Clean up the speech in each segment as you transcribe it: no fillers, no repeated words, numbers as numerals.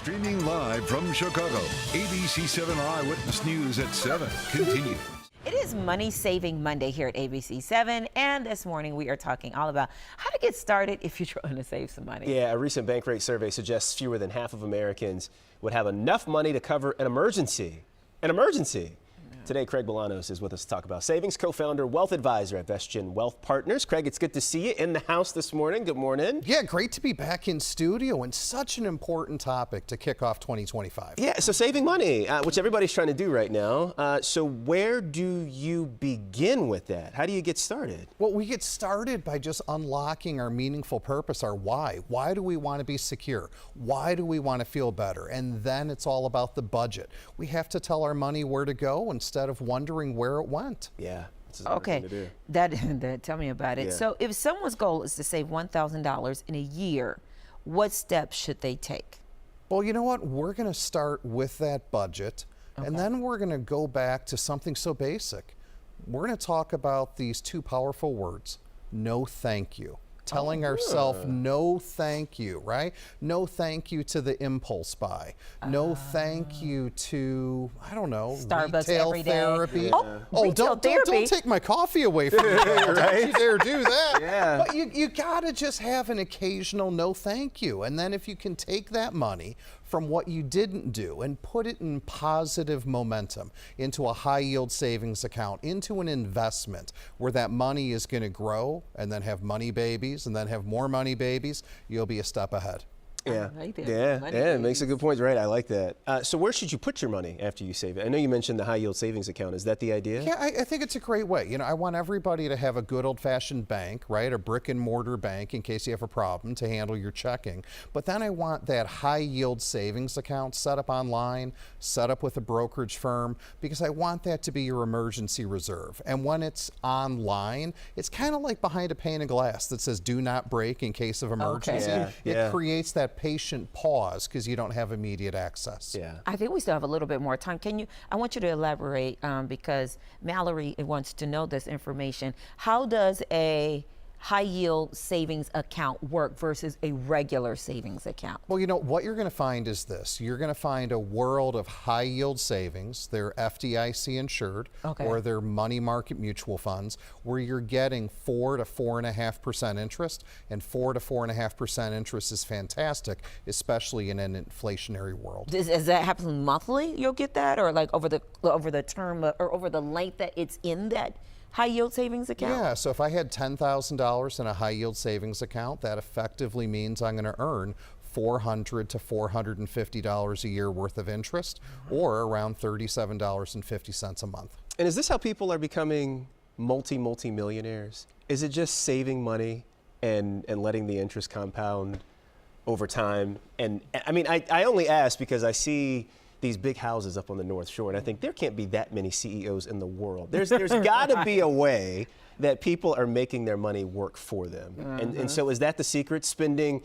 Streaming live from Chicago, ABC 7 Eyewitness News at 7 continues. It is Money Saving Monday here at ABC 7, and this morning we are talking all about how to get started if you're trying to save some money. Yeah, a recent bank rate survey suggests fewer than half of Americans would have enough money to cover an emergency. An emergency. Today, Craig Bolanos is with us to talk about savings, co-founder, wealth advisor at VestGen Wealth Partners. Craig, it's good to see you in the house this morning. Good morning. Yeah, great to be back in studio, and such an important topic to kick off 2025. Yeah, so saving money, which everybody's trying to do right now. So where do you begin with that? How do you get started? Well, we get started by just unlocking our meaningful purpose, our why. Why do we want to be secure? Why do we want to feel better? And then it's all about the budget. We have to tell our money where to go instead of wondering where it went. Yeah. Okay, that tell me about it. Yeah. So if someone's goal is to save $1,000 in a year, what steps should they take? Well, you know what? We're going to start with that budget, and then we're going to go back to something so basic. We're going to talk about these two powerful words: no thank you. Telling ourselves no thank you, right? No thank you to the impulse buy. No thank you to, I don't know, Starbucks retail every day. therapy. Yeah. Don't take my coffee away from me. Right? Don't you dare do that. Yeah. But you gotta just have an occasional no thank you. And then if you can take that money from what you didn't do and put it in positive momentum into a high yield savings account, into an investment where that money is going to grow and then have money babies and then have more money babies, you'll be a step ahead. Yeah, Like that. yeah, Money it makes a babies. good point. Right, I like that. So where should you put your money after you save it? I know you mentioned the high yield savings account. Is that the idea? Yeah, I think it's a great way. You know, I want everybody to have a good old-fashioned bank, right? A brick and mortar bank in case you have a problem to handle your checking. But then I want that high yield savings account set up online, set up with a brokerage firm, because I want that to be your emergency reserve. And when it's online, it's kind of like behind a pane of glass that says do not break in case of emergency. Yeah. It creates that patient pause because you don't have immediate access. Yeah. I think we still have a little bit more time. I want you to elaborate because Mallory wants to know this information. How does a high yield savings account work versus a regular savings account? Well, you know, what you're going to find is this. You're going to find a world of high yield savings. They're FDIC insured, or they're money market mutual funds, where you're getting 4 to 4.5% interest, and 4 to 4.5% interest is fantastic, especially in an inflationary world. Does that happen monthly? You'll get that, or like over the term or over the length that it's in that high yield savings account? Yeah, so if I had $10,000 in a high yield savings account, that effectively means I'm going to earn $400 to $450 a year worth of interest, or around $37.50 a month. And is this how people are becoming multi-millionaires? Is it just saving money and letting the interest compound over time? And I mean, I only ask because I see these big houses up on the North Shore, and I think there can't be that many CEOs in the world. There's got to be a way that people are making their money work for them. And so is that the secret? Spending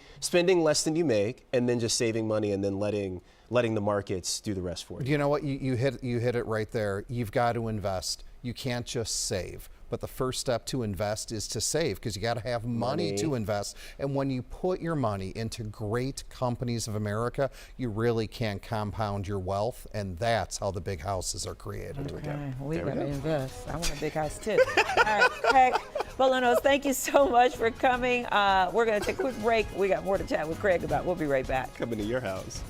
less than you make, and then just saving money, and then letting the markets do the rest for you? You know what? You hit it right there. You've got to invest. You can't just save. But the first step to invest is to save, because you got to have money to invest. And when you put your money into great companies of America, you really can compound your wealth, and that's how the big houses are created. Okay, we got to invest. I want a big house too. All right, Craig Bolanos, thank you so much for coming. We're going to take a quick break. We got more to chat with Craig about. We'll be right back. Coming to your house.